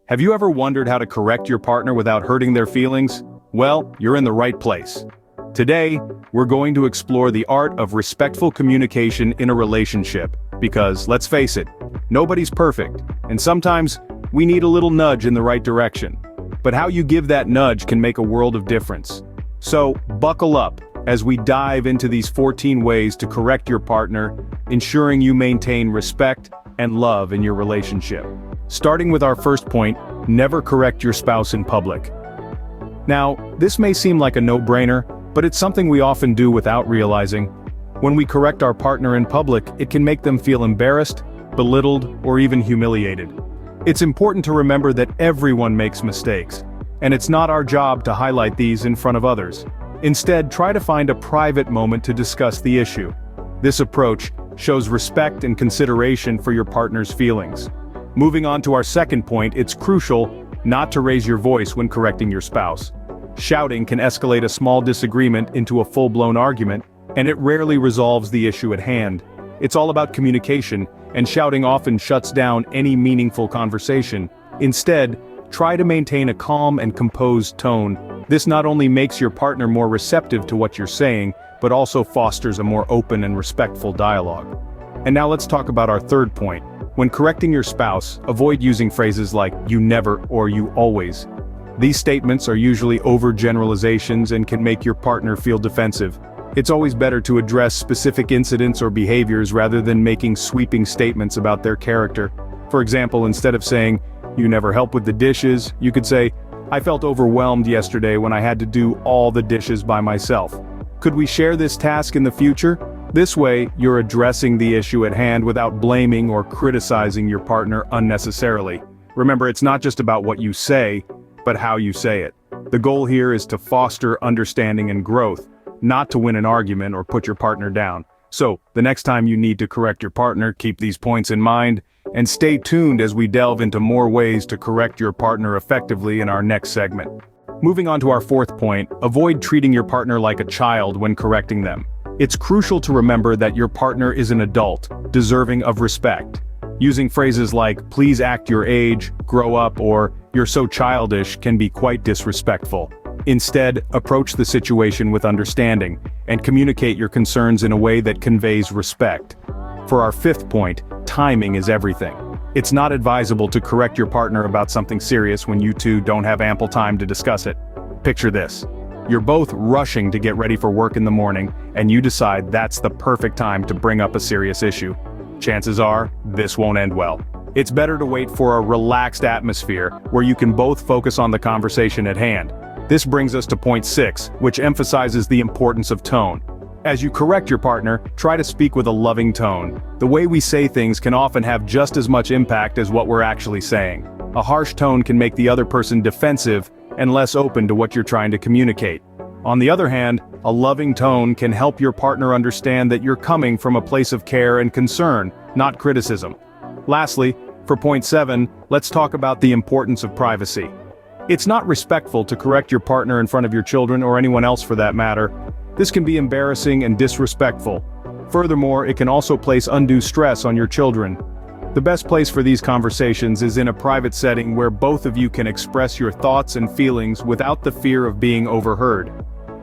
Have you ever wondered how to correct your partner without hurting their feelings? Well, you're in the right place. Today, we're going to explore the art of respectful communication in a relationship, because, let's face it, nobody's perfect, and sometimes, we need a little nudge in the right direction. But how you give that nudge can make a world of difference. So, buckle up, as we dive into these 14 ways to correct your partner, ensuring you maintain respect and love in your relationship. Starting with our first point, never correct your spouse in public. Now, this may seem like a no-brainer, but it's something we often do without realizing. When we correct our partner in public, it can make them feel embarrassed, belittled, or even humiliated. It's important to remember that everyone makes mistakes, and it's not our job to highlight these in front of others. Instead, try to find a private moment to discuss the issue. This approach shows respect and consideration for your partner's feelings. Moving on to our second point, it's crucial not to raise your voice when correcting your spouse. Shouting can escalate a small disagreement into a full-blown argument, and it rarely resolves the issue at hand. It's all about communication, and shouting often shuts down any meaningful conversation. Instead, try to maintain a calm and composed tone. This not only makes your partner more receptive to what you're saying, but also fosters a more open and respectful dialogue. And now let's talk about our third point. When correcting your spouse, avoid using phrases like "you never" or "you always." These statements are usually overgeneralizations and can make your partner feel defensive. It's always better to address specific incidents or behaviors rather than making sweeping statements about their character. For example, instead of saying, "you never help with the dishes," you could say, "I felt overwhelmed yesterday when I had to do all the dishes by myself. Could we share this task in the future?" This way, you're addressing the issue at hand without blaming or criticizing your partner unnecessarily. Remember, it's not just about what you say, but how you say it. The goal here is to foster understanding and growth, not to win an argument or put your partner down. So, the next time you need to correct your partner, keep these points in mind, and stay tuned as we delve into more ways to correct your partner effectively in our next segment. Moving on to our fourth point, avoid treating your partner like a child when correcting them. It's crucial to remember that your partner is an adult, deserving of respect. Using phrases like, "please act your age," "grow up," or "you're so childish" can be quite disrespectful. Instead, approach the situation with understanding, and communicate your concerns in a way that conveys respect. For our fifth point, timing is everything. It's not advisable to correct your partner about something serious when you two don't have ample time to discuss it. Picture this. You're both rushing to get ready for work in the morning, and you decide that's the perfect time to bring up a serious issue. Chances are, this won't end well. It's better to wait for a relaxed atmosphere, where you can both focus on the conversation at hand. This brings us to point 6, which emphasizes the importance of tone. As you correct your partner, try to speak with a loving tone. The way we say things can often have just as much impact as what we're actually saying. A harsh tone can make the other person defensive, and less open to what you're trying to communicate. On the other hand, a loving tone can help your partner understand that you're coming from a place of care and concern, not criticism. Lastly, for point 7, let's talk about the importance of privacy. It's not respectful to correct your partner in front of your children or anyone else for that matter. This can be embarrassing and disrespectful. Furthermore, it can also place undue stress on your children. The best place for these conversations is in a private setting where both of you can express your thoughts and feelings without the fear of being overheard.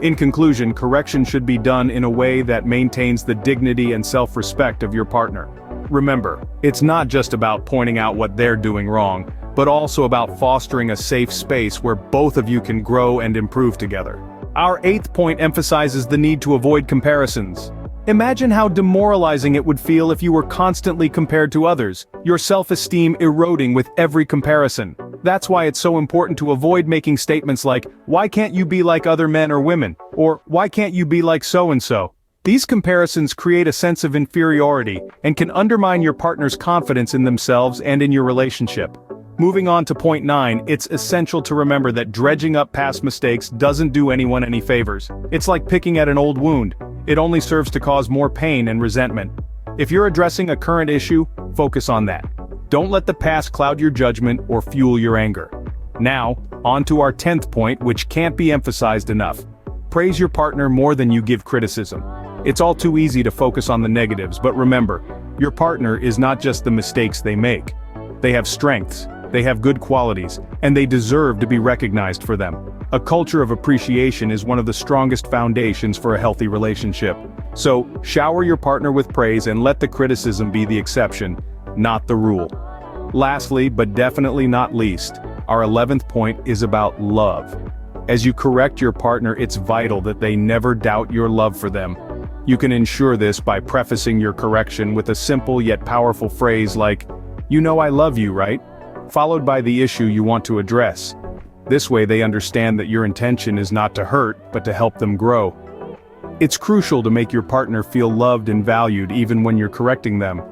In conclusion, correction should be done in a way that maintains the dignity and self-respect of your partner. Remember, it's not just about pointing out what they're doing wrong, but also about fostering a safe space where both of you can grow and improve together. Our 8th point emphasizes the need to avoid comparisons. Imagine how demoralizing it would feel if you were constantly compared to others, your self-esteem eroding with every comparison. That's why it's so important to avoid making statements like, "why can't you be like other men or women?" or "why can't you be like so-and-so?" These comparisons create a sense of inferiority and can undermine your partner's confidence in themselves and in your relationship. Moving on to point 9, it's essential to remember that dredging up past mistakes doesn't do anyone any favors. It's like picking at an old wound. It only serves to cause more pain and resentment. If you're addressing a current issue, focus on that. Don't let the past cloud your judgment or fuel your anger. Now, on to our 10th point, which can't be emphasized enough. Praise your partner more than you give criticism. It's all too easy to focus on the negatives, but remember, your partner is not just the mistakes they make. They have strengths, they have good qualities, and they deserve to be recognized for them. A culture of appreciation is one of the strongest foundations for a healthy relationship. So, shower your partner with praise and let the criticism be the exception, not the rule. Lastly, but definitely not least, our 11th point is about love. As you correct your partner, it's vital that they never doubt your love for them. You can ensure this by prefacing your correction with a simple yet powerful phrase like, "You know I love you, right?" followed by the issue you want to address. This way they understand that your intention is not to hurt, but to help them grow. It's crucial to make your partner feel loved and valued even when you're correcting them.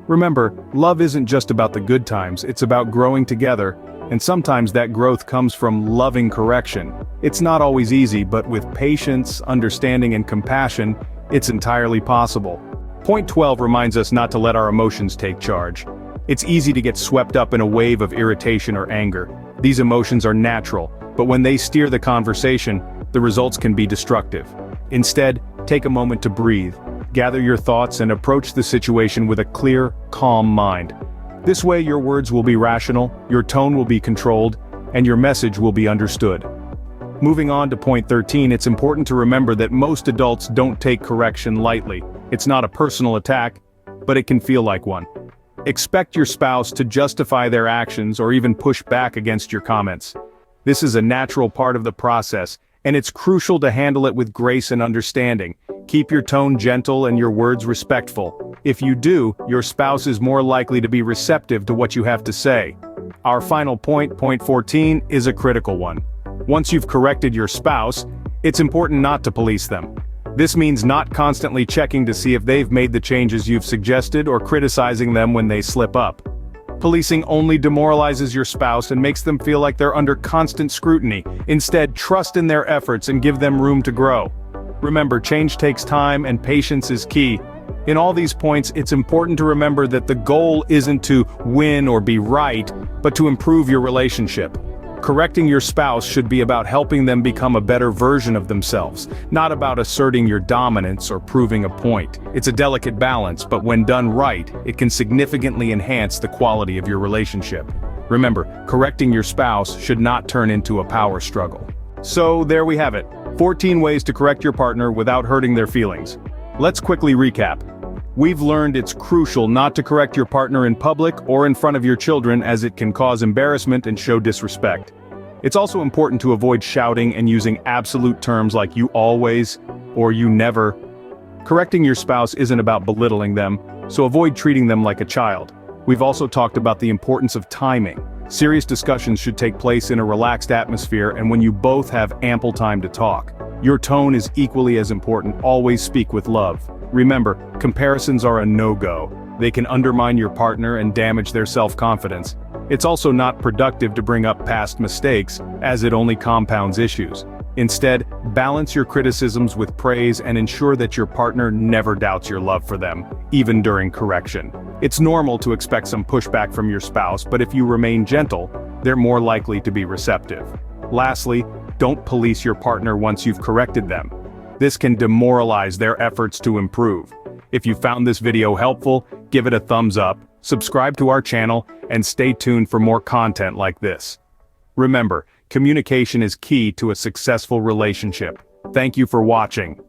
Remember, love isn't just about the good times, it's about growing together, and sometimes that growth comes from loving correction. It's not always easy, but with patience, understanding, and compassion, it's entirely possible. Point 12 reminds us not to let our emotions take charge. It's easy to get swept up in a wave of irritation or anger. These emotions are natural, but when they steer the conversation, the results can be destructive. Instead, take a moment to breathe, gather your thoughts, and approach the situation with a clear, calm mind. This way your words will be rational, your tone will be controlled, and your message will be understood. Moving on to point 13, it's important to remember that most adults don't take correction lightly. It's not a personal attack, but it can feel like one. Expect your spouse to justify their actions or even push back against your comments. This is a natural part of the process, and it's crucial to handle it with grace and understanding. Keep your tone gentle and your words respectful. If you do, your spouse is more likely to be receptive to what you have to say. Our final point, point 14, is a critical one. Once you've corrected your spouse, it's important not to police them. This means not constantly checking to see if they've made the changes you've suggested or criticizing them when they slip up. Policing only demoralizes your spouse and makes them feel like they're under constant scrutiny. Instead, trust in their efforts and give them room to grow. Remember, change takes time and patience is key. In all these points, it's important to remember that the goal isn't to win or be right, but to improve your relationship. Correcting your spouse should be about helping them become a better version of themselves, not about asserting your dominance or proving a point. It's a delicate balance, but when done right, it can significantly enhance the quality of your relationship. Remember, correcting your spouse should not turn into a power struggle. So there we have it, 14 ways to correct your partner without hurting their feelings. Let's quickly recap. We've learned it's crucial not to correct your partner in public or in front of your children, as it can cause embarrassment and show disrespect. It's also important to avoid shouting and using absolute terms like "you always" or "you never." Correcting your spouse isn't about belittling them, so avoid treating them like a child. We've also talked about the importance of timing. Serious discussions should take place in a relaxed atmosphere and when you both have ample time to talk. Your tone is equally as important. Always speak with love. Remember, comparisons are a no-go. They can undermine your partner and damage their self-confidence. It's also not productive to bring up past mistakes, as it only compounds issues. Instead, balance your criticisms with praise and ensure that your partner never doubts your love for them, even during correction. It's normal to expect some pushback from your spouse, but if you remain gentle, they're more likely to be receptive. Lastly, don't police your partner once you've corrected them. This can demoralize their efforts to improve. If you found this video helpful, give it a thumbs up, subscribe to our channel, and stay tuned for more content like this. Remember, communication is key to a successful relationship. Thank you for watching.